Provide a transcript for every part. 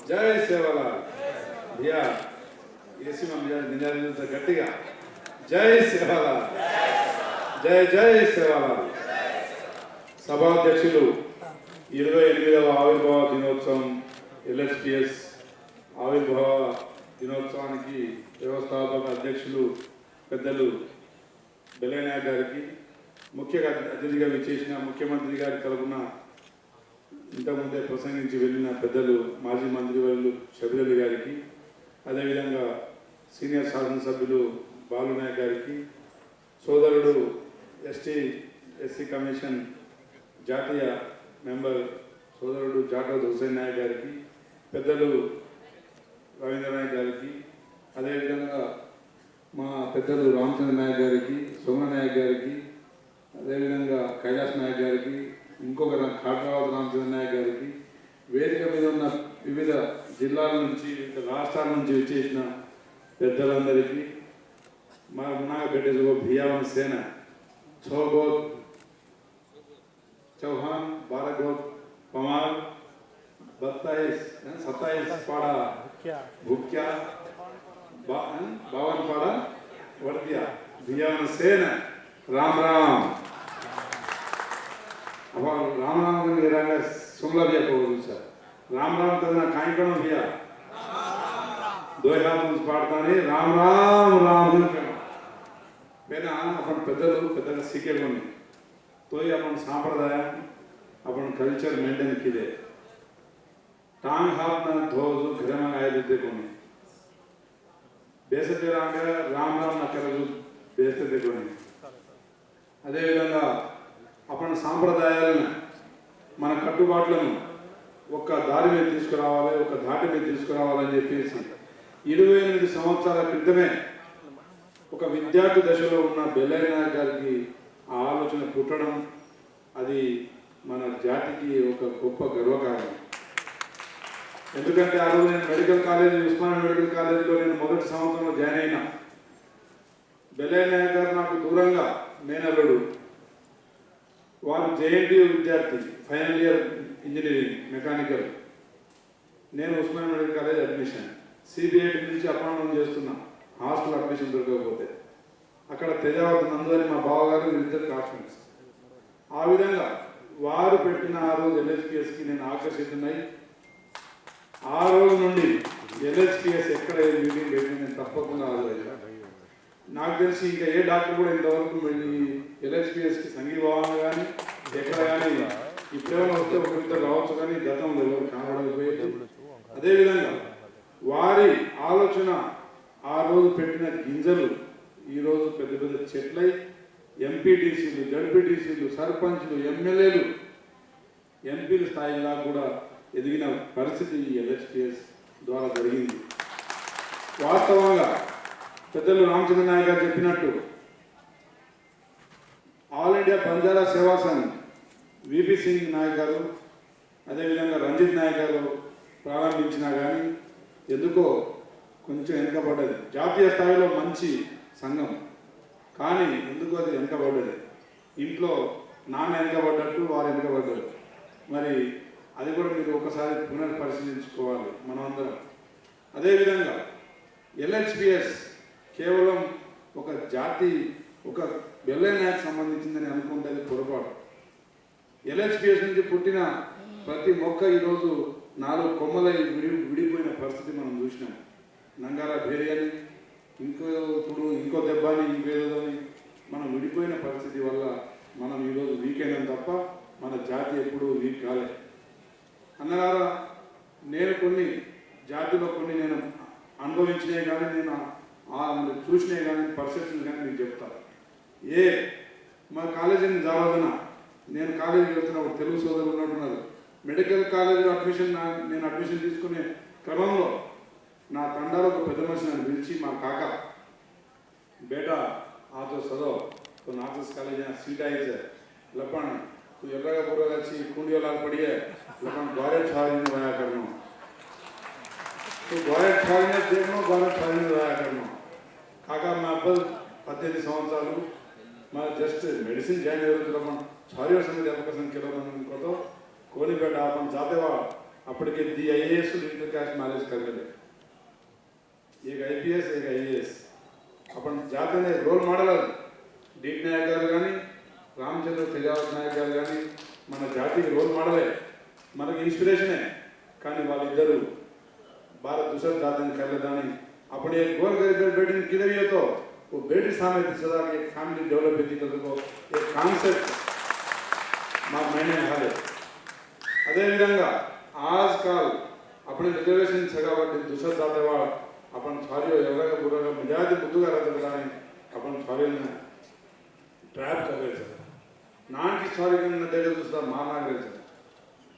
జై సేవలాల్ భయ్యా ఏసీ నిజాలు గట్టిగా జై సేవలాల్ జై జై సేవలాల్. సభాధ్యక్షులు 28వ ఆవిర్భావ దినోత్సవం ఎల్ఎస్పిఎస్ ఆవిర్భావ దినోత్సవానికి వ్యవస్థాపక అధ్యక్షులు పెద్దలు బెల్లయ్య గారికి, ముఖ్య అతిథిగా విచ్చేసిన ముఖ్యమంత్రి గారి తరపున ఇంతకుముందే ప్రసంగించి వెళ్ళిన పెద్దలు మాజీ మంత్రివర్యులు షబీర్ గారికి, అదేవిధంగా సీనియర్ శాసనసభ్యులు బాలునాయక్ గారికి, సోదరుడు ఎస్సీ కమిషన్ జాతీయ మెంబర్ సోదరుడు జాటోద్ హుసేన్ నాయక్ గారికి, పెద్దలు రవీంద్ర నాయక్ గారికి, అదేవిధంగా మా పెద్దలు రామచంద్ర నాయక్ గారికి, సోమన నాయక్ గారికి, అదేవిధంగా కైలాస్ నాయక్ గారికి, ఇంకొక కాట్రావత్ రామచంద్ర నాయక్ గారికి, వేదిక మీద ఉన్న వివిధ జిల్లాల నుంచి వివిధ రాష్ట్రాల నుంచి వచ్చేసిన పెద్దలందరికీ, మా మున్నా बेटे जो भियावन सेना 6 गोत चौहान 12 गोत पमार 27 पाड़ा भुक्या 52 पाड़ा वर्दिया भियावन सेना राम राम. अब राम राम के सुमला भैया को सर राम राम करना काई करो भैया दो हाथ पाड़ता नहीं राम राम राम पहना अपन पेदल सीखे तो ही अपन सांप्रदाय अपन कल्चर मेंटेन किए टांग हाथ न धोजु घर में आए देते कोने बेसते रांगे राम राम न करजु बेसते कोने అదే విధంగా अपन సాంప్రదాయాలను మన కట్టుబాట్లను ఒక దారి మీద తీసుకురావాలి, ఒక ధాటి మీద తీసుకురావాలని చెప్పేసి 28 సంవత్సరాల క్రితమే ఒక విద్యార్థి దశలో ఉన్న బెల్లయ్య నాయక్ గారికి ఆ ఆలోచన పుట్టడం అది మన జాతికి ఒక గొప్ప గర్వకారణం. ఎందుకంటే ఆ రోజు నేను మెడికల్ కాలేజ్ ఉస్మానియా మెడికల్ కాలేజీలో నేను మొదటి సంవత్సరంలో జాయిన్ అయినా. బెల్లయ్య నాయక్ గారు నాకు దూరంగా మేనల్లుడు, వారు జేఎన్టీయూ విద్యార్థి, ఫైనల్ ఇయర్ ఇంజనీరింగ్ మెకానికల్. నేను Osmania medical college admission CBIT నుంచి అపాయింట్మెంట్ చేస్తున్నా, హాస్టల్ అడ్మిషన్ దొరకకపోతే. అక్కడ తెజావత్ నందు అని మా బావగారు ఇద్దరు క్లాస్మేట్స్. ఆ విధంగా వారు పెట్టిన ఆ రోజు ఎల్హెచ్పిఎస్కి నేను ఆకర్షితున్నాయి. ఆ రోజు నుండి ఎల్హెచ్పిఎస్ ఎక్కడ మీటింగ్ పెట్టి నేను తప్పకుండా హాజరయ్యా. నాకు తెలిసి ఇంకా ఏ డాక్టర్ కూడా ఇంతవరకు ఎల్హెచ్పిఎస్కి సంఘీభావన కానీ ఎక్కడ కానీ ఇప్పుడేమైనా వస్తే ఒకరిద్దరు రావచ్చు, కానీ గతంలో ఎవరు కనబడకపోయేది. అదేవిధంగా వారి ఆలోచన ఆ రోజు పెట్టిన గింజలు ఈరోజు పెద్ద పెద్ద చెట్లై ఎంపీటీసీలు, జడ్పీటీసీలు, సర్పంచ్లు, ఎమ్మెల్యేలు, ఎంపీల స్థాయిలా కూడా ఎదిగిన పరిస్థితి ఈ ఎల్హెచ్పిఎస్ ద్వారా జరిగింది. వాస్తవంగా పెద్దలు రామచంద్ర నాయక్ గారు చెప్పినట్టు ఆల్ ఇండియా బంజారా సేవా సంఘ్ విపి సింగ్ నాయక్ గారు, అదేవిధంగా రంజిత్ నాయక్ గారు ప్రారంభించినా కానీ ఎందుకో కొంచెం వెనుకబడ్డది. జాతీయ స్థాయిలో మంచి సంఘం, కానీ ఎందుకు అది వెనుకబడ్డది. ఇంట్లో నాన్న వెనుకబడ్డట్టు వారు వెనుకబడ్డారు. మరి అది కూడా మీరు ఒకసారి పునర్పరిశీలించుకోవాలి మనమందరం. అదేవిధంగా ఎల్హెచ్పిఎస్ కేవలం ఒక జాతి, ఒక బెల్లయ్య నాయక్ సంబంధించిందని అనుకుంటే అది పొరపాటు. ఎల్హెచ్పిఎస్ నుంచి పుట్టిన ప్రతి మొక్క ఈరోజు 4 కొమ్మలై విడిపోయిన పరిస్థితి మనం చూసినాం. నంగారా భేరి అని, ఇంకో దెబ్బ అని, ఇంకేదో అని మనం విడిపోయిన పరిస్థితి వల్ల మనం ఈరోజు వీక్ అయినాం తప్ప మన జాతి ఎప్పుడూ వీక్ కాలేదు. అన్నగారా, నేను కొన్ని జాతిలో కొన్ని నేను అనుభవించినవి కానీ నేను చూసినవి కానీ పర్సెప్షన్ కానీ మీకు చెప్తాను. మా కాలేజీని జావదన నేను కాలేజీకి వెళ్తున్నా, ఒక తెలుగు సోదరులు ఉన్నట్టున్నారు. మెడికల్ కాలేజీలో నేను అడ్మిషన్ తీసుకునే క్రమంలో నా తండాలో ఒక పెద్ద మనిషి నన్ను పిలిచి, మా కాక बेटा आ तो सदो तो नार्थ कॉलेज सीट आई है लपन तू एर्रगा बुर्रगा अच्छी कुंडी लाल पड़ी है लपन गौरे छावनी में वाया करना तो गौरे छावनी देखना गौरे छावनी में वाया करना काका मैं अब 18 సంవత్సరాలు मैं जस्ट मेडिसिन जाइन लपन छारियों समिति अपकसन केलो को तो कोनी बेटा अपन जाते वा अपने दी IAS इंटर कास्ट मैरिज कर ले, एक IPS एक IAS अपन जाते ने रोल मॉडल डीट नायक गारू गानी रामचंद्र तेजावत नायक गारू गानी मन जाति के रोल मॉडल है मन की इंस्पिरेशन है కానీ వాళ్ళిద్దరూ भारत दूसरा जातन कर लेता नहीं अपने एक गोल कर बेटी ने किधर ही तो वो बेटी सामने सदा एक फैमिली डेवलप होती तो को एक कॉन्सेप्ट मार मैंने हाले अदे विधंगा आजकल अपने रिजर्वेशन सगावट दूसरा जाते वाला अपन सारी एवरा का बुरा का मजाक बुद्धू का रहता था नहीं अपन सारी ने ट्रैप कर रहे थे नान की सारी के न देखे दूसरा मारना कर रहे थे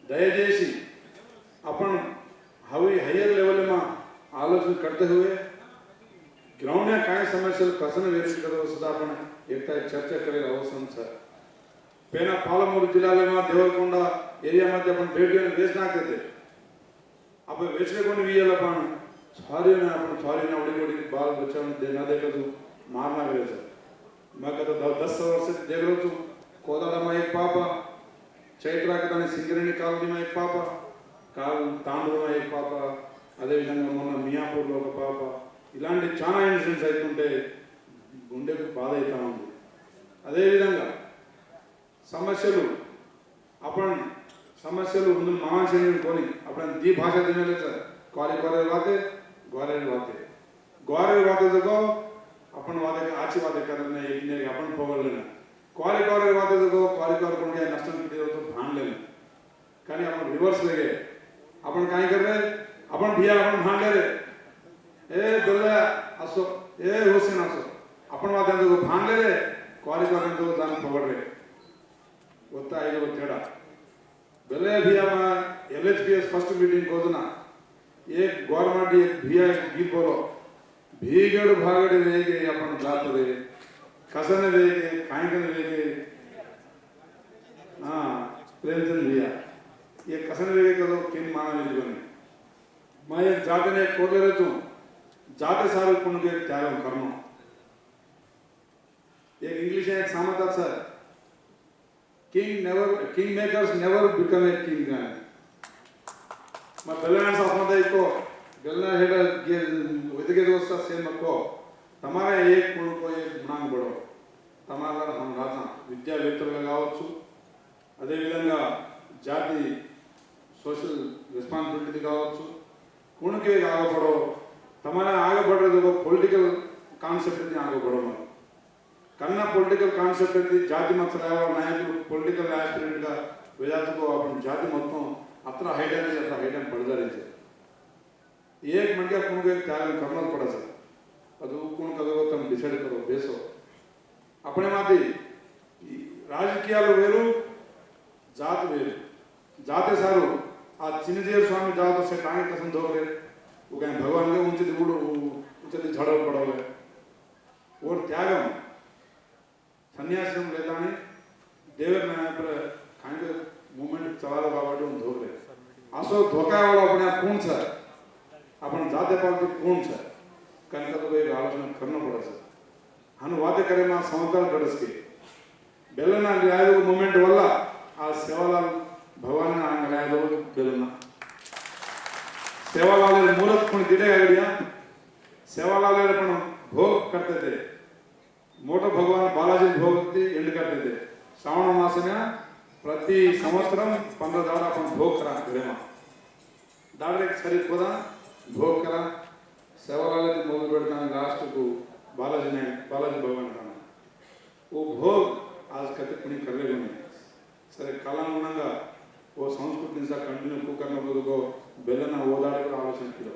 दयచేసి अपन हवी हायर लेवल में आलोचना करते हुए ग्राउंड में काय समस्या प्रश्न वेरिफिकेशन करो सदा अपन एक चर्चा करे अवसर है पेना पालमूर जिला में देवरकोंडा एरिया में अपन बेटियों ने वेच नाखते थे अब वेचने को नहीं वियल अपन सारी ने उड़ी बाल बच्चा ने देना देखा तो मारना गए सर मैं कहता 10 वर्ष से देख रहा हूँ कोदाड़ा में एक पापा चैत्रा के दाने सिंगरेणी कॉलोनी में एक पापा काल तांडूर में एक पापा अदे विधंगा मोना मियापुर లో ఒక పాప ఇలాంటి చాలా ఇన్సిడెంట్స్ అవుతుంటే గుండెకు బాధ అవుతా ఉంది అదే విధంగా సమస్యలు ముందు మహాశయం కొని अपन दी भाषा देने ले सर ग्वारे बाते देखो अपन वादे के आची वादे करने एक ने अपन पवल लेना ग्वारे बाते देखो ग्वारे कोण के नष्ट किए तो भान लेना కానీ अपन रिवर्स ले गए अपन काय कर रहे अपन भैया अपन भान ले रहे ए दुल्ला असो ए हुसैन असो अपन वादे देखो भान ले रहे ग्वारे तो दान पकड़ रहे होता है वो तेड़ा बेले भैया में LHPS फर्स्ट मीटिंग को ना एक गवर्नमेंट एक भैया गीत बोलो भीगड़ भागड़ वेगे अपन जात रे कसन वेगे कायकन वेगे हां प्रेमचंद भैया ये कसन वेगे करो किन माना मिल बने मैं एक जाते ने कोले रहूं जाते सारे कुण के त्यागम करनो एक इंग्लिश है एक सामता sir king makers never become a king गाने मैं बेलना सामता इको बेलना हेडर विधके दोस्त सेम को तमारा एक कुण को एक गुणांग बढ़ो तमारा हम राजा విద్యావేత్తలుగా కావచ్చు అదే విధంగా జాతి सोशल रिस्पांसिबिलिटी కావచ్చు कुणके आगे बढ़ो तमारा आगे बढ़ रहे तो पॉलिटिकल कांसेप्ट में आगे बढ़ो मैं कन्ना पॉलिटिकल कांसेप्ट है जाति मत सलावा नायकुలు पॉलिटिकल एस्पिरेंट का विद्यार्थी को अपन जाति మొత్తం अत्र हाइडन बढ़ जा रही है एक मन के कुण के त्याग करना पड़ा सर ಅದು कुण कदो तुम डिसाइड करो बेसो अपने माती राजकीयाలు వేరు जात వేరు जाते सारू आ चिन्नजीर स्वामी जातो से टांगे कसम दोगे वो कहीं भगवान के ऊंचे दिबुड़ ऊंचे झड़ो पड़ोगे और त्यागम सन्यासम लेता नहीं देवर में पर कांगे मूवमेंट चला बाबाटे उन धोरे असो धोखा वाला अपने कौन सा अपन जाते पाल तो कौन सा कहीं तो एक आलोचना करना पड़ा सर हम वादे करें ना समतल गड़स के बेलना आयो मूवमेंट वाला आ सेवालाल भगवान ने आंगलाय दो बेलना सेवालाल मूलत पण दिले आइडिया सेवालाल अपन भोग करते थे मोटो भगवान बालाजी भोग एंड करते थे श्रावण मास में प्रति संवत्सरम 15 दाड़ा अपन भोग करा घरे में दाड़े शरीर कोदा भोग करा सेवालाल के मोल बेड़ना लास्ट को बालाजी भगवान का वो भोग आज कते पुणी कर ले गए सर कालानुगुणंगा वो संस्कृति से कंटिन्यू करना को बेलना ओदाड़े को आलोचना किलो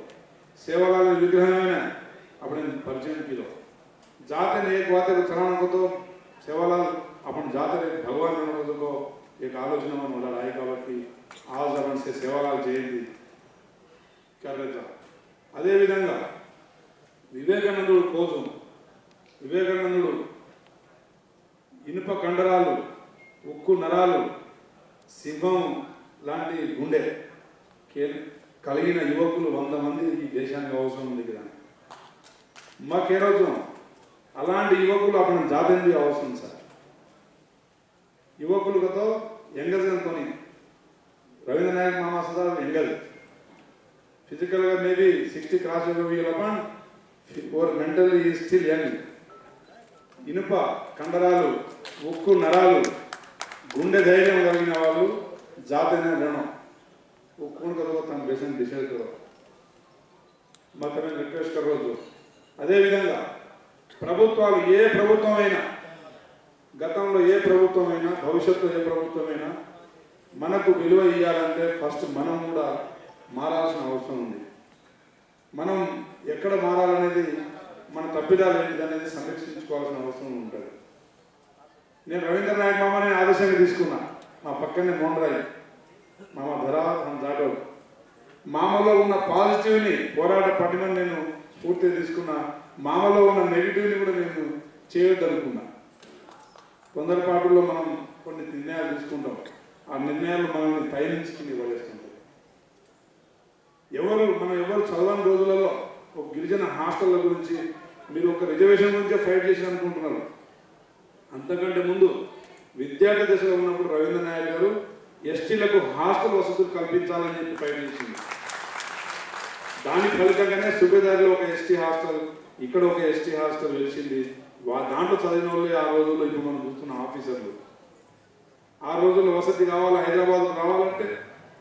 सेवालाल विग्रह में अपने परिचय किलो जाते ने एक बात को चलाना को तो सेवालाल अपन जाते भगवान ने को एक आलोचना में मोला आई కాబట్టి आज अपन से सेवालाल जयंती कर रहे था అదే విధంగా వివేకానందుడు కోసం వివేకానందుడు ఇనుప కండరాలు ఉక్కు నరాలు సింహం లాంటి గుండె కలిగిన యువకులు 100 మంది ఈ దేశానికి అవసరం ఉంది కదా మాకే రోజు అలాంటి యువకులు అప్పుడు జాతేంది అవసరం సార్ యువకులతో యంగర్స్ అనుకొని రవీంద్ర నాయక్ మామ సదా యంగర్, ఫిజికల్గా maybe 60 cross over, or mentally is still young. ఇనుప కండరాలు, ఉక్కు నరాలు, గుండె ధైర్యం కలిగిన వాళ్ళు జాతైన రణం उक्कून करो तम बेसन डिसाइड करो मैं रिक्वेस्ट कर अदे विधंगा ప్రభుత్వాలు ఏ ప్రభుత్వమైనా గతంలో ఏ ప్రభుత్వమైనా భవిష్యత్తులో ఏ ప్రభుత్వమైనా మనకు విలువ ఇవ్వాలంటే ఫస్ట్ మనం కూడా మారాల్సిన అవసరం ఉంది. మనం ఎక్కడ మారాలనేది మన తప్పిదాలు ఏంటిదనేది సంరక్షించుకోవాల్సిన అవసరం ఉంటుంది. నేను రవీంద్ర నాయక్ మామని ఆదర్శంగా తీసుకున్నా. మా పక్కనే మోండ్రాయి మామ ధరా జాడవ్ మామలో ఉన్న పాజిటివ్ని పోరాట పట్టిమని నేను పూర్తిగా తీసుకున్నా. మామలో ఉన్న నెగిటివ్ని కూడా నేను చేయొద్దనుకున్నా. తొందరపాటులో మనం కొన్ని నిర్ణయాలు తీసుకుంటాం. ఆ నిర్ణయాలు మనల్ని పైనుంచి కింద పడేస్తుంటాయి. ఎవరు చదవని రోజులలో ఒక గిరిజన హాస్టళ్ళ గురించి మీరు ఒక రిజర్వేషన్ గురించే ఫైట్ చేసి అనుకుంటున్నారు. అంతకంటే ముందు విద్యార్థి దశలో ఉన్నప్పుడు రవీంద్ర నాయక్ గారు ఎస్టీలకు హాస్టల్ వసతులు కల్పించాలని చెప్పి ఫైట్ చేసింది. దాని ఫలితంగానే సుబేదారిలో ఒక ఎస్టీ హాస్టల్, ఇక్కడ ఒక ఎస్టీ హాస్టల్ వెలిసింది. దాంట్లో చదివిన వాళ్ళే ఆ రోజుల్లో ఇప్పుడు మనం చూస్తున్న ఆఫీసర్లు. ఆ రోజుల్లో వసతి కావాలి, హైదరాబాద్ రావాలంటే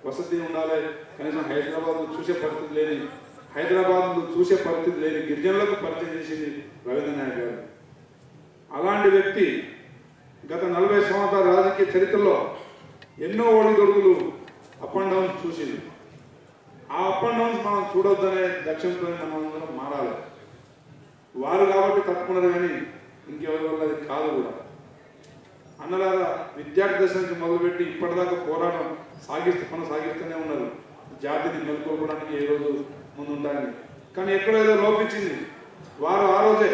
వసతి ఉండాలి. కనీసం హైదరాబాద్ చూసే పరిస్థితి లేని గిరిజనులకు పరిచయం చేసింది రవీంద్ర నాయక్ గారు. అలాంటి వ్యక్తి గత 40 సంవత్సరాల రాజకీయ చరిత్రలో ఎన్నో ఒడిదొడుకులు అప్ అండ్ డౌన్స్ చూసింది. ఆ అప్ అండ్ డౌన్స్ మనం చూడొద్దనే లక్ష్యంతో మనం మారాలి. వారు కాబట్టి తప్పుకున్నారు కానీ ఇంకెవరి వల్ల అది కాదు కూడా. అన్నలాగా విద్యార్థి దశ నుంచి మొదలుపెట్టి ఇప్పటిదాకా పోరాటం కొనసాగిస్తూనే ఉన్నారు. జాతిని మెలుకోవడానికి ఏ రోజు ముందు ఉండాలని. కానీ ఎక్కడో ఏదో లోపించింది. వారు ఆ రోజే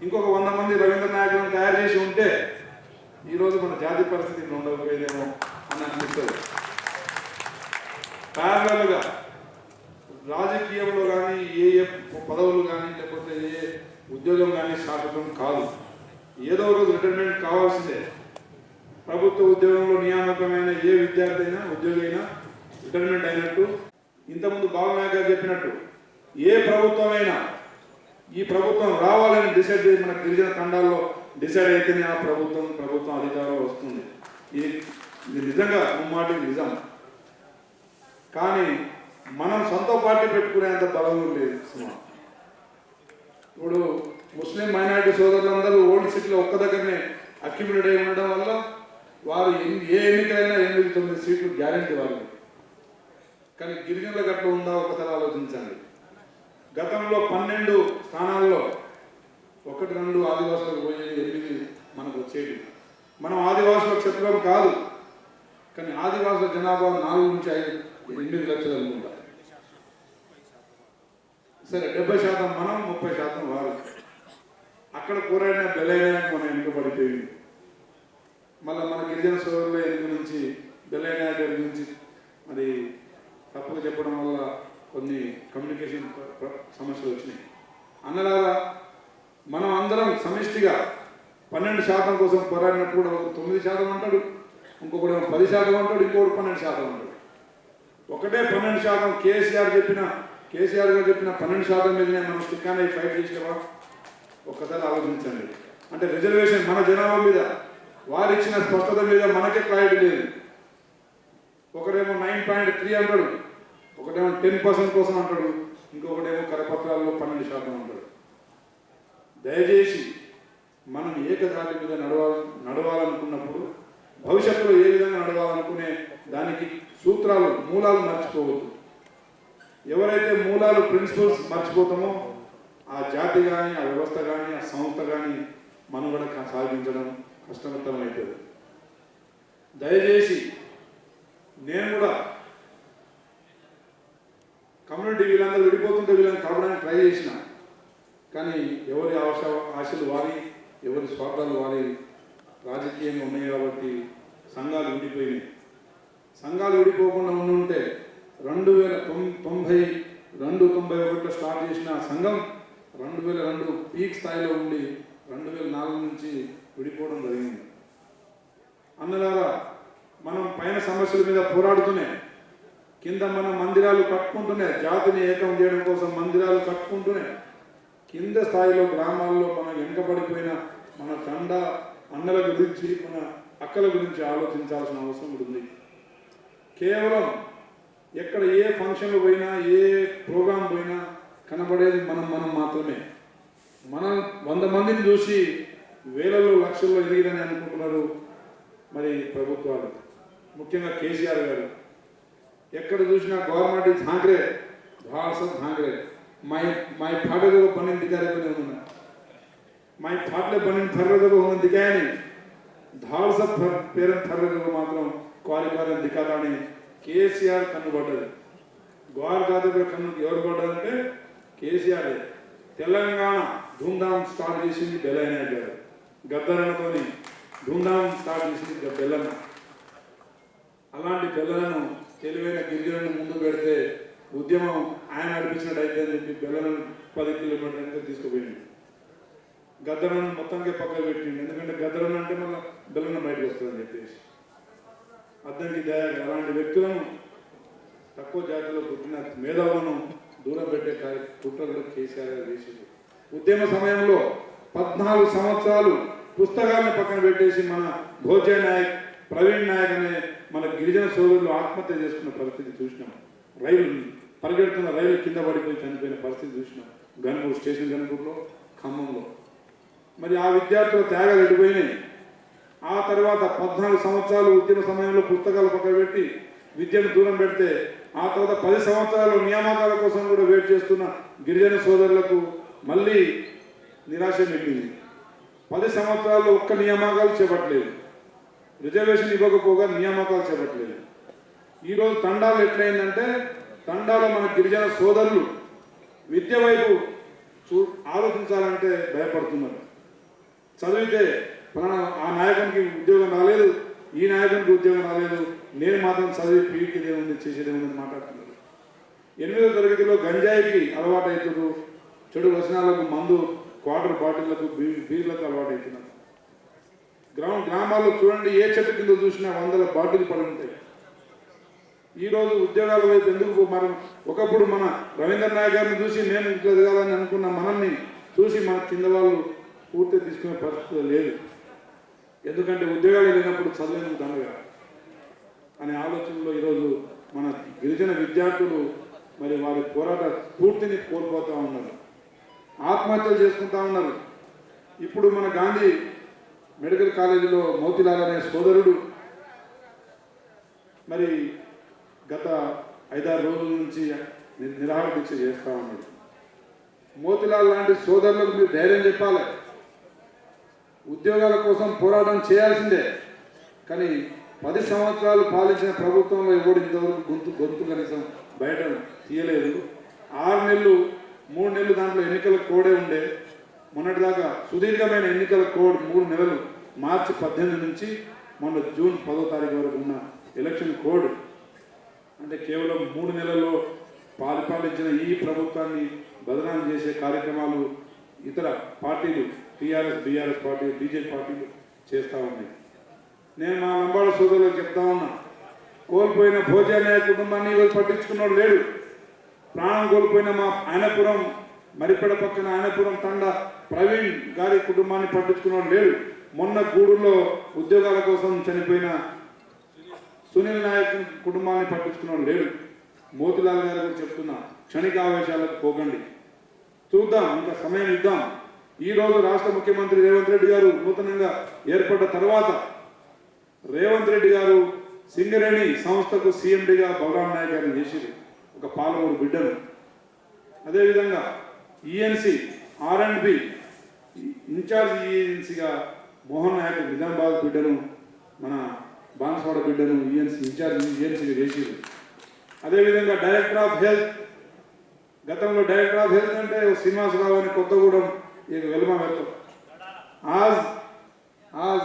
ఇంకొక 100 మంది రవీంద్ర నాయకులను తయారు చేసి ఉంటే ఈరోజు మన జాతి పరిస్థితి ఉండకపోయేదేమో అని అనిపిస్తుంది. ప్యారలల్గా రాజకీయంలో కానీ ఏ పదవులు కానీ లేకపోతే ఏ ఉద్యోగం కానీ శాశ్వతం కాదు. ఏదో రోజు రిటైర్మెంట్ కావాల్సిందే. ప్రభుత్వ ఉద్యోగంలో నియామకమైన ఏ విద్యార్థి అయినా ఉద్యోగి అయినా రిటైర్మెంట్ అయినట్టు. ఇంతకుముందు బాలనాయక్ గారు చెప్పినట్టు ఏ ప్రభుత్వమైనా ఈ ప్రభుత్వం రావాలని డిసైడ్ చేసి మన గిరిజన ఖండాల్లో డిసైడ్ అయితేనే ఆ ప్రభుత్వం అధికారంలో వస్తుంది. ఇది నిజంగా ముమ్మాటి నిజం. కానీ మనం సొంత పార్టీ పెట్టుకునేంత బలం లేదు. ఇప్పుడు ముస్లిం మైనారిటీ సోదరులందరూ ఓల్డ్ సిటీలో ఒక్క దగ్గరనే అక్యుమిలేట్ అయి ఉండడం వల్ల వారు ఏ ఎన్నికైనా 8-9 సీట్లు గ్యారెంటీ వాళ్ళకి. కానీ గిరిజనుల గట్ల ఉందా ఒకసారి ఆలోచించండి. గతంలో 12 స్థానాల్లో 1-2 ఆదివాసులకు పోయేది, 8 మనకు వచ్చేది. మనం ఆదివాసుల క్షేత్రం కాదు, కానీ ఆదివాసుల జనాభా 4 నుంచి 8 లక్షలు అనుకుంటా. సరే 70% మనం, 30% వారు. అక్కడ పోరాడిన బెలైనా మనం వెనుకబడిపోయింది. మళ్ళీ మన గిరిజన సోదరుల ఎన్నిక నుంచి బెలైనా గారి గురించి మరి తప్పుగా చెప్పడం వల్ల కొన్ని కమ్యూనికేషన్ సమస్యలు వచ్చినాయి. అన్నలాగా మనం అందరం సమిష్టిగా 12% కోసం పోరాడినప్పుడు కూడా 9% అంటాడు, ఇంకొకటి 10% అంటాడు, ఇంకొకటి 12% అంటాడు. ఒకటే 12% కేసీఆర్ గారు చెప్పిన 12% మీదనే మనం స్టిక్కానే ఫైట్ చేసినావా ఒక్కసారి ఆలోచించండి. అంటే రిజర్వేషన్ మన జనాభా మీద వారు ఇచ్చిన స్పష్టత మీద మనకే క్లారిటీ లేదు. ఒకరేమో 9.3 అంటాడు, ఒకటేమో 10% కోసం అంటాడు, ఇంకొకటేమో కరపత్రాల్లో 12% అంటాడు. దయచేసి మనం ఏకదాటి మీద నడవాలనుకున్నప్పుడు భవిష్యత్తులో ఏ విధంగా నడవాలనుకునే దానికి సూత్రాలు, మూలాలు మర్చిపోవద్దు. ఎవరైతే మూలాలు, ప్రిన్సిపల్స్ మర్చిపోతామో ఆ జాతి కానీ, ఆ వ్యవస్థ కానీ, ఆ సంస్థ కానీ మనుగడ సాగించడం కష్టతరం అవుతుంది. దయచేసి నేను కూడా కమ్యూనిటీ వీళ్ళందరూ విడిపోతుంటే వీళ్ళని కలవడానికి ట్రై చేసిన. కానీ ఎవరి ఆశలు వారి, ఎవరి స్వార్థాలు వారి రాజకీయంగా ఉన్నాయి కాబట్టి సంఘాలు విడిపోయినాయి. సంఘాలు విడిపోకుండా ఉండుంటే 2091లో స్టార్ట్ చేసిన సంఘం 2002 పీక్ స్థాయిలో ఉండి 2004 నుంచి విడిపోవడం జరిగింది. అందువల్ల మనం పైన సమస్యల మీద పోరాడుతూనే కింద మన మందిరాలు కట్టుకుంటూనే జాతిని ఏకం చేయడం కోసం మందిరాలు కట్టుకుంటూనే కింద స్థాయిలో గ్రామాల్లో మన వెనుకబడిపోయిన మన తండ అన్నల గురించి మన అక్కల గురించి ఆలోచించాల్సిన అవసరం ఉంది. కేవలం ఎక్కడ ఏ ఫంక్షన్లు పోయినా ఏ ప్రోగ్రాం పోయినా కనబడేది మనం మాత్రమే. మనం 100 మందిని చూసి వేలలో లక్షల్లో ఎదిగిరని అనుకుంటున్నారు మరి ప్రభుత్వాలు, ముఖ్యంగా కేసీఆర్ గారు. ఎక్కడ చూసినా గవర్నమెంట్ ఝాంకరే భారత ఝాంకరే माई फाटे को बने दिखारे बने होना माई फाटले बने थर्रे को होना दिखाया नहीं धार सब पेरन थर्रे को मात्रों क्वालिफायर दिखाता नहीं केसीआर कन्नु बड़ा गौर कादे पर कन्नु ఎవరు పడ్డారంటే కేసీఆర్. తెలంగాణ ధూమ్ధాం స్టార్ట్ చేసింది బెల్లయ్య గారు. గద్దరనతోని ధూమ్ధాం స్టార్ట్ చేసింది బెల్లన్న. అలాంటి బెల్లలను తెలివైన గిరిజనులను ముందు పెడితే ఉద్యమం ఆయన నడిపించినట్టు అయితే అని చెప్పి బెల్లను 10 కిలోమీటర్లు తీసుకుపోయింది. గద్దరను మొత్తానికి పక్కకు పెట్టింది. ఎందుకంటే గద్దరను అంటే మళ్ళీ బెల్లను బయటకు వస్తుందని చెప్పేసి అద్దంకి దయ. అలాంటి వ్యక్తులను తక్కువ జాతిలో పుట్టిన మేధావులను దూరం పెట్టే కుట్రలు కేసీఆర్ గారు చేసింది. ఉద్యమ సమయంలో 14 సంవత్సరాలు పుస్తకాలను పక్కన పెట్టేసి మన భోజే నాయక్, ప్రవీణ్ నాయక్ అనే మన గిరిజన సోదరులు ఆత్మహత్య చేసుకున్న పరిస్థితి చూసినాం. రైలు పరిగెడుతున్న రైలు కింద పడిపోయి చనిపోయిన పరిస్థితి చూసినాం. గన్పూర్ స్టేషన్, గన్పూర్లో, ఖమ్మంలో. మరి ఆ విద్యార్థుల త్యాగాలు ఎడిపోయినాయి. ఆ తర్వాత 14 సంవత్సరాలు ఉద్యమ సమయంలో పుస్తకాలు పక్కన పెట్టి విద్యను దూరం పెడితే ఆ తర్వాత 10 సంవత్సరాలు నియామకాల కోసం కూడా వెయిట్ చేస్తున్న గిరిజన సోదరులకు మళ్ళీ నిరాశ మిగిలింది. 10 సంవత్సరాలు ఒక్క నియామకాలు చేపట్టలేదు. రిజర్వేషన్ ఇవ్వకపోగా నియామకాలు చేపట్టలేదు. ఈరోజు తండాలు ఎట్లయిందంటే తండాలో మన గిరిజన సోదరులు విద్య వైపు ఆలోచించాలంటే భయపడుతున్నారు. చదివితే ఆ నాయకునికి ఉద్యోగం రాలేదు, ఈ నాయకునికి ఉద్యోగం రాలేదు, నేను మాత్రం చదివి పీకిదేముంది చేసేదేముందని మాట్లాడుతున్నారు. 8వ తరగతిలో గంజాయికి అలవాటు అవుతున్నారు. చెడు వ్యసనాలకు, మందు, క్వార్టర్ బాటిళ్లకు, బీర్లకు అలవాటు అవుతున్నారు. గ్రామాల్లో చూడండి, ఏ చెట్టు కింద చూసినా 100 బాటిల్ పడి ఉంటాయి. ఈరోజు ఉద్యోగాల వైపు ఎందుకు మనం ఒకప్పుడు మన రవీంద్ర నాయక్ గారిని చూసి మేము ఇట్లా ఎదగాలని అనుకున్న మనల్ని చూసి మన కింద వాళ్ళు పూర్తి తీసుకునే పరిస్థితి లేదు. ఎందుకంటే ఉద్యోగాలు లేనప్పుడు చదివేందుకు దండగా అనే ఆలోచనలో ఈరోజు మన గిరిజన విద్యార్థులు మరి వారి పోరాట స్ఫూర్తిని కోల్పోతూ ఉన్నారు, ఆత్మహత్యలు చేసుకుంటా ఉన్నారు. ఇప్పుడు మన గాంధీ మెడికల్ కాలేజీలో మోతిలాల్ అనే సోదరుడు మరి గత 5-6 రోజుల నుంచి నిరాహార దీక్ష చేస్తూ ఉన్నాడు. మోతిలాల్ లాంటి సోదరులకు మీరు ధైర్యం చెప్పాలి. ఉద్యోగాల కోసం పోరాటం చేయాల్సిందే. కానీ 10 సంవత్సరాలు పాలించిన ప్రభుత్వంలో ఎవరు ఇంతవరకు గొంతు కనీసం బయట తీయలేదు. 6 నెలలు 3 నెలలు దాంట్లో ఎన్నికల కోడే ఉండే. మొన్నటిదాకా సుదీర్ఘమైన ఎన్నికల కోడ్ 3 నెలలు, మార్చి 18 నుంచి మొన్న జూన్ 10వ తారీఖు వరకు ఉన్న ఎలక్షన్ కోడ్. అంటే కేవలం 3 నెలల్లో పాలించిన ఈ ప్రభుత్వాన్ని బదనాం చేసే కార్యక్రమాలు ఇతర పార్టీలు, టీఆర్ఎస్, బీఆర్ఎస్ పార్టీ, బీజేపీ పార్టీలు చేస్తూ ఉన్నాయి. నేను మా లంబాడ సోదరులకు చెప్తా ఉన్నా, కోల్పోయిన భోజే నాయక్ కుటుంబాన్ని ఈరోజు పట్టించుకున్నాడు లేడు. ప్రాణం కోల్పోయిన మా ఆయనపురం, మరిపెడ పక్కన ఆయనపురం తండ ప్రవీణ్ గారి కుటుంబాన్ని పట్టించుకున్నాడు లేడు. మొన్న గూడూరులో ఉద్యోగాల కోసం చనిపోయిన సునీల్ నాయక్ కుటుంబాన్ని పట్టించుకున్నాడు లేడు. మోతిలాల్ గారు కూడా చెప్తున్నా, క్షణిక ఆవేశాలకు పోకండి, చూద్దాం, ఇంకా సమయం ఇద్దాం. ఈరోజు రాష్ట్ర ముఖ్యమంత్రి రేవంత్ రెడ్డి గారు నూతనంగా ఏర్పడ్డ తర్వాత రేవంత్ రెడ్డి గారు సింగరేణి సంస్థకు సీఎండీగా బలరాం నాయక్ గారిని చేసిరు, ఒక పాలమూరు బిడ్డను. అదేవిధంగా ఈఎన్సీ R&B ఇన్ఛార్జ్ ఈఎన్సీగా మోహన్ నాయక్ నిజామాబాద్ బిడ్డను, మన బాన్స్వాడ బిడ్డను ఇన్ఛార్జ్ ఈఎన్సీగా చేసిరు. అదేవిధంగా డైరెక్టర్ ఆఫ్ హెల్త్, గతంలో డైరెక్టర్ ఆఫ్ హెల్త్ అంటే శ్రీనివాసరావు అని కొత్తగూడెం వెల్మా వెళ్తాం. आज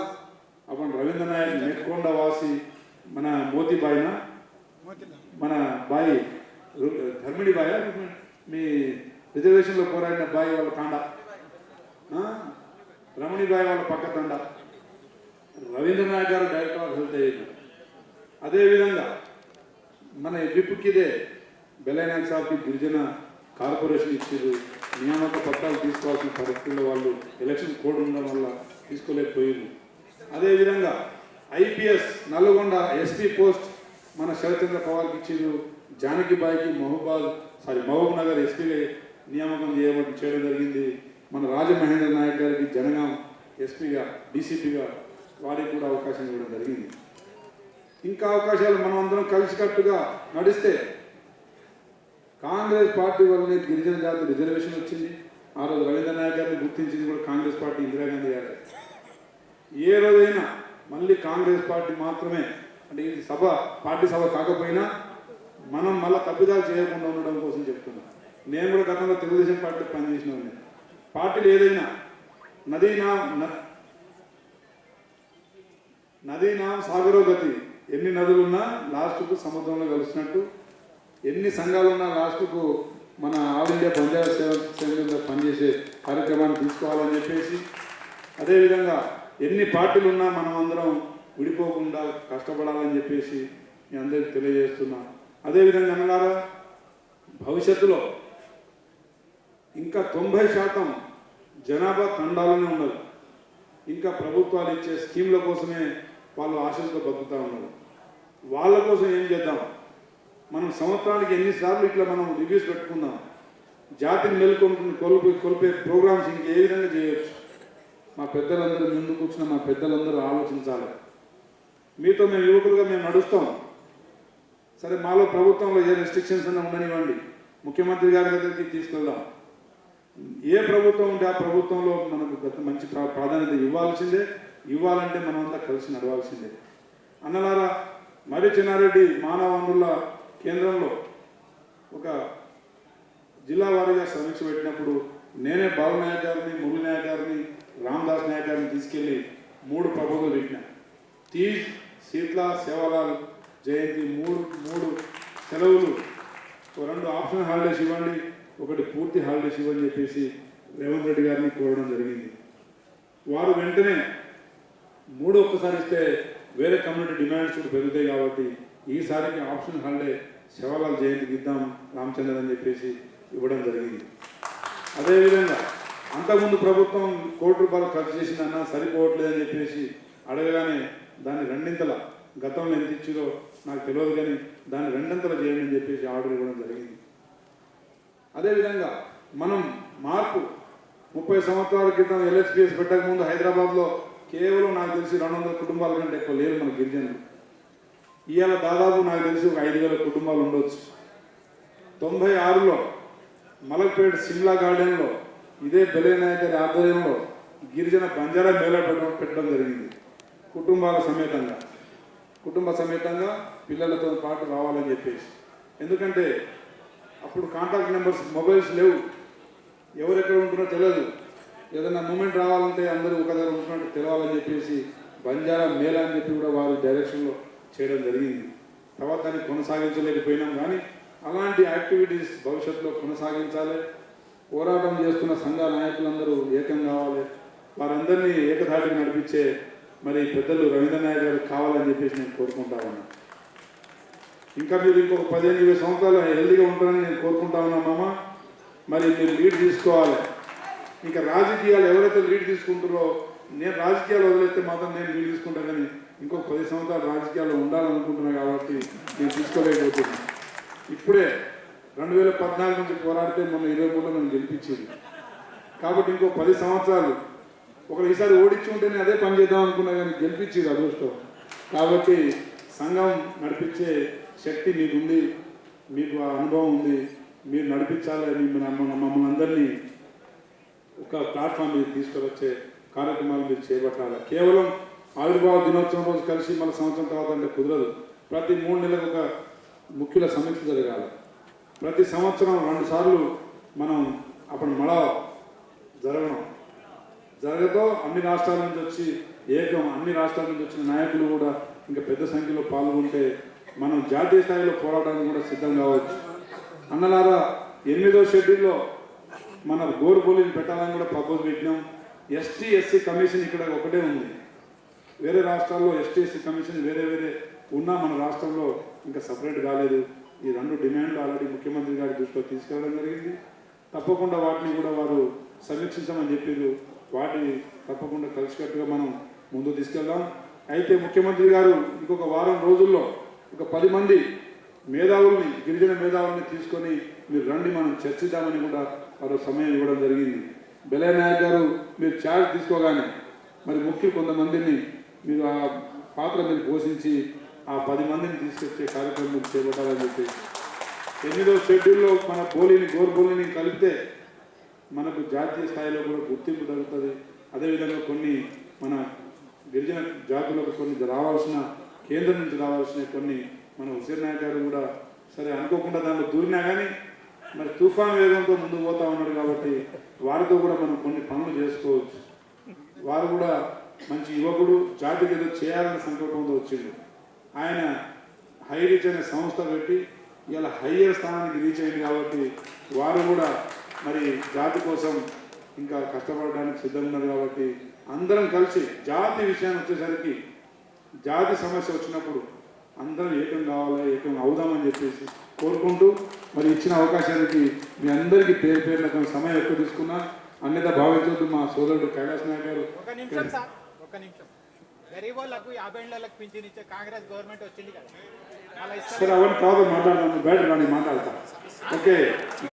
अपन रवींद्र नायक नेटकोंडा वासी मन मोतीबाईना मन बाई धर्मिणी बाय मी रिजर्वेशन పోరాడిన బాయి వాళ్ళ తాండ రమణి బాయి వాళ్ళ పక్క తాండ రవీంద్ర నాయక్ గారు డైరెక్టర్ ఆఫ్ హెల్త్ అయ్యారు. అదేవిధంగా మన విప్పుకిదే బెలైనాక్ సాబ్కి గిరిజన కార్పొరేషన్ ఇచ్చారు. నియామక పత్రాలు తీసుకోవాల్సిన పరిస్థితుల్లో వాళ్ళు ఎలక్షన్ కోడ్ ఉండడం వల్ల తీసుకోలేకపోయింది. అదేవిధంగా ఐపీఎస్ నల్గొండ ఎస్పీ పోస్ట్ మన శరత్చంద్ర పవార్కి ఇచ్చారు. జానకిబాయికి మహబూబ్ నగర్ ఎస్పీగా నియామకం చేయడం జరిగింది. మన రాజమహేంద్ర నాయక్ గారికి జనగాం ఎస్పీగా డీసీపీగా వారికి కూడా అవకాశం ఇవ్వడం జరిగింది. ఇంకా అవకాశాలు మనం అందరం కలిసికట్టుగా నడిస్తే కాంగ్రెస్ పార్టీ వల్లనే గిరిజన జాతి రిజర్వేషన్ వచ్చింది. ఆ రోజు రవీంద్ర నాయక్ గారిని గుర్తించింది కూడా కాంగ్రెస్ పార్టీ, ఇందిరాగాంధీ గారు. ఏ రోజైనా మళ్ళీ కాంగ్రెస్ పార్టీ మాత్రమే, అంటే ఇది పార్టీ సభ కాకపోయినా మనం మళ్ళీ తప్పిదాలు చేయకుండా ఉండడం కోసం చెప్తున్నాం. నేను కూడా గతంలో తెలుగుదేశం పార్టీ పనిచేసిన పార్టీలు ఏదైనా నదీనా సాగరోగతి, ఎన్ని నదులున్నా లాస్ట్కు సముద్రంలో కలుస్తున్నట్టు, ఎన్ని సంఘాలున్నా లాస్ట్కు మన ఆల్ ఇండియా పంజాబ్ సేవలో పనిచేసే కార్యక్రమాన్ని తీసుకోవాలని చెప్పేసి, అదేవిధంగా ఎన్ని పార్టీలు ఉన్నా మనం అందరం విడిపోకుండా కష్టపడాలని చెప్పేసి మీ అందరికీ తెలియజేస్తున్నా. అదేవిధంగా అన్నగారా, భవిష్యత్తులో ఇంకా 90% జనాభా తండాలనే ఉన్నారు. ఇంకా ప్రభుత్వాలు ఇచ్చే స్కీమ్ల కోసమే వాళ్ళు ఆశలతో బతుకుతూ ఉన్నారు. వాళ్ళ కోసం ఏం చేద్దాం? మనం సంవత్సరానికి ఎన్నిసార్లు ఇట్లా మనం రివ్యూస్ పెట్టుకుందాం. జాతిని కొలిపే ప్రోగ్రామ్స్ ఇంకే విధంగా చేయొచ్చు. మా పెద్దలందరూ ముందుకు వచ్చిన మా పెద్దలందరూ ఆలోచించాలి. మీతో మేము యువకులుగా మేము నడుస్తాం. సరే, మాలో ప్రభుత్వంలో ఏ రెస్ట్రిక్షన్స్ అన్నా ఉండనివ్వండి, ముఖ్యమంత్రి గారి దగ్గరికి తీసుకెళ్దాం. ఏ ప్రభుత్వం ఉంటే ఆ ప్రభుత్వంలో మనకు మంచి ప్రాధాన్యత ఇవ్వాలంటే మనమంతా కలిసి నడవాల్సిందే. అన్నలారా, మరి చెన్నారెడ్డి మానవ వనరుల కేంద్రంలో ఒక జిల్లా వారీగా సమీక్ష పెట్టినప్పుడు నేనే బాలనాయక్ గారిని, మురళి నాయక్ గారిని, రామదాస్ నాయక్ గారిని తీసుకెళ్ళి 3 ప్రపోజల్ పెట్టినా. తీజ్, శీతల, సేవాలాల్ జయంతి 3 సెలవులు, 2 ఆప్షనల్ హాలిడేస్ ఇవ్వండి, 1 పూర్తి హాలిడేస్ ఇవ్వని చెప్పేసి రేవంత్ రెడ్డి గారిని కోరడం జరిగింది. వారు వెంటనే 3 ఒక్కసారి ఇస్తే వేరే కమ్యూనిటీ డిమాండ్స్ కూడా పెరుగుతాయి కాబట్టి ఈసారికి ఆప్షనల్ హాలిడే సేవాలాల్ జయంతికి ఇద్దాం రామచంద్ర అని చెప్పేసి ఇవ్వడం జరిగింది. అదేవిధంగా అంతకుముందు ప్రభుత్వం ₹1 కోటి ఖర్చు చేసిందన్నా సరిపోవట్లేదని చెప్పేసి అడగగానే దాన్ని 2 గతంలో ఎంత ఇచ్చిందో నాకు తెలియదు, కానీ దాన్ని 2 చేయండి అని చెప్పేసి ఆర్డర్ ఇవ్వడం జరిగింది. అదేవిధంగా మనం మార్పు 30 సంవత్సరాల క్రితం ఎల్హెచ్పిఎస్ పెట్టకముందు హైదరాబాద్లో కేవలం నాకు తెలిసి 200 కుటుంబాల కంటే ఎక్కువ లేరు మన గిరిజనులు. ఇవాళ దాదాపు నాకు తెలిసి ఒక 5,000 కుటుంబాలు ఉండొచ్చు. 96లో మలక్పేట సిమ్లా గార్డెన్లో ఇదే బెలైనాయక్ గారి ఆధ్వర్యంలో గిరిజన బంజారా మేళా పెట్టడం జరిగింది. కుటుంబ సమేతంగా పిల్లలతో పాటు రావాలని చెప్పేసి. ఎందుకంటే అప్పుడు కాంటాక్ట్ నెంబర్స్, మొబైల్స్ లేవు, ఎవరెక్కడ ఉంటున్నారో తెలియదు. ఏదైనా మూమెంట్ రావాలంటే అందరూ ఒక దగ్గర ఉంటున్నట్టు తెలవాలని చెప్పేసి బంజారా మేళా అని చెప్పి కూడా వారి డైరెక్షన్లో చేయడం జరిగింది. తర్వాత దాన్ని కొనసాగించలేకపోయినాం, కానీ అలాంటి యాక్టివిటీస్ భవిష్యత్తులో కొనసాగించాలి. పోరాటం చేస్తున్న సంఘ నాయకులందరూ ఏకం కావాలి. వారందరినీ ఏకధాటికి నడిపించే మరి పెద్దలు రవీంద్ర నాయక్ గారు కావాలని చెప్పేసి నేను కోరుకుంటా ఉన్నాను. ఇంకా మీరు ఇంకొక 15-20 సంవత్సరాలు హెల్దీగా ఉంటారని నేను కోరుకుంటా ఉన్నామమ్మా. మరి మీరు లీడ్ తీసుకోవాలి. ఇంకా రాజకీయాలు ఎవరైతే లీడ్ తీసుకుంటారో, నేను రాజకీయాలు వదిలేస్తే మాత్రం నేను లీడ్ తీసుకుంటాను, కానీ ఇంకొక 10 సంవత్సరాలు రాజకీయాల్లో ఉండాలనుకుంటున్నాను కాబట్టి నేను తీసుకోలేకపోతున్నాను. ఇప్పుడే 2014 నుంచి పోరాడితే మొన్న 23లో నన్ను గెలిపించింది. కాబట్టి ఇంకో 10 సంవత్సరాలు ఈసారి ఓడించి ఉంటే నేను అదే పని చేద్దాం అనుకున్నా, కానీ గెలిపించింది అదృష్టం. కాబట్టి సంఘం నడిపించే శక్తి మీకుంది, మీకు ఆ అనుభవం ఉంది, మీరు నడిపించాలని మమ్మల్ని అందరినీ ఒక ప్లాట్ఫామ్ మీద తీసుకువచ్చే కార్యక్రమాలు మీరు చేపట్టాలి. కేవలం ఆవిర్భావ దినోత్సవం రోజు కలిసి మన సంవత్సరం తర్వాత అంటే కుదరదు. ప్రతి 3 నెలలకు ఒక ముఖ్యుల సమీక్ష జరగాలి. ప్రతి సంవత్సరం 2 సార్లు మనం అప్పుడు జరగతో అన్ని రాష్ట్రాల నుంచి వచ్చి అన్ని రాష్ట్రాల నుంచి వచ్చిన నాయకులు కూడా ఇంకా పెద్ద సంఖ్యలో పాల్గొంటే మనం జాతీయ స్థాయిలో పోరాటానికి కూడా సిద్ధం కావచ్చు. అన్నలారా, 8వ షెడ్యూల్లో మన గోరు పోలీని పెట్టాలని కూడా ప్రపోజ్ పెట్టినాం. ఎస్టీ ఎస్సీ కమిషన్ ఇక్కడ ఒకటే ఉంది. వేరే రాష్ట్రాల్లో ఎస్టీ ఎస్సీ కమిషన్ వేరే ఉన్నా మన రాష్ట్రంలో ఇంకా సపరేట్ కాలేదు. ఈ 2 డిమాండ్లు ఆల్రెడీ ముఖ్యమంత్రి గారి దృష్టిలో తీసుకెళ్ళడం జరిగింది. తప్పకుండా వాటిని కూడా వారు సమీక్షించమని చెప్పారు. వాటిని తప్పకుండా కలిసికట్టుగా మనం ముందు తీసుకెళ్దాం. అయితే ముఖ్యమంత్రి గారు ఇంకొక వారం రోజుల్లో ఒక 10 మంది మేధావుల్ని, గిరిజన మేధావుల్ని తీసుకొని మీరు రండి, మనం చర్చిద్దామని కూడా వారు సమయం ఇవ్వడం జరిగింది. బెలయ్య నాయక్ గారు మీరు ఛార్జ్ తీసుకోగానే మరి ముఖ్య కొంతమందిని మీరు ఆ పాత్ర మీరు పోషించి ఆ 10 మందిని తీసుకొచ్చే కార్యక్రమం చేపట్టాలని చెప్పి 8వ షెడ్యూల్లో మన గోర్బోలిని కలిపితే మనకు జాతీయ స్థాయిలో కూడా గుర్తింపు దొరుకుతుంది. అదేవిధంగా కొన్ని మన గిరిజన జాతులకు కొన్ని రావాల్సిన కేంద్రం నుంచి రావాల్సిన కొన్ని మన హుసేన్ నాయక్ గారు కూడా సరే అనుకోకుండా దాంట్లో దూరినా కానీ మరి తుఫాన్ వేగంతో ముందుకు పోతా ఉన్నాడు కాబట్టి వారితో కూడా మనం కొన్ని పనులు చేసుకోవచ్చు. వారు కూడా మంచి యువకుడు, జాతికి ఏదో చేయాలనే సంకల్పంతో వచ్చిండు. ఆయన హై రీచ్ అనే సంస్థ పెట్టి ఇలా హయ్యర్ స్థానానికి రీచ్ అయింది కాబట్టి వారు కూడా మరి జాతి కోసం ఇంకా కష్టపడడానికి సిద్ధంగా ఉన్నారు. కాబట్టి అందరం కలిసి జాతి విషయాన్ని వచ్చేసరికి జాతి సమస్య వచ్చినప్పుడు అందరం ఏకం కావాలి, ఏకం అవుదామని చెప్పేసి కోరుకుంటూ మరి ఇచ్చిన అవకాశానికి మీ అందరికీ పేరు పేరున కొంచెం సమయం ఎక్కువ తీసుకున్నా అన్యత భావించవద్దు. మా సోదరుడు కైలాస్ నాయక్ గారు ఒక నిమిషం గరీబ్ వాళ్ళకు 50 ఏళ్లకు పింఛన్ ఇచ్చే కాంగ్రెస్ గవర్నమెంట్ వచ్చింది కదా, సరే అవన్నీ కాదు మాట్లాడదాం, బయట రాని మాట్లాడతాం. ఓకే.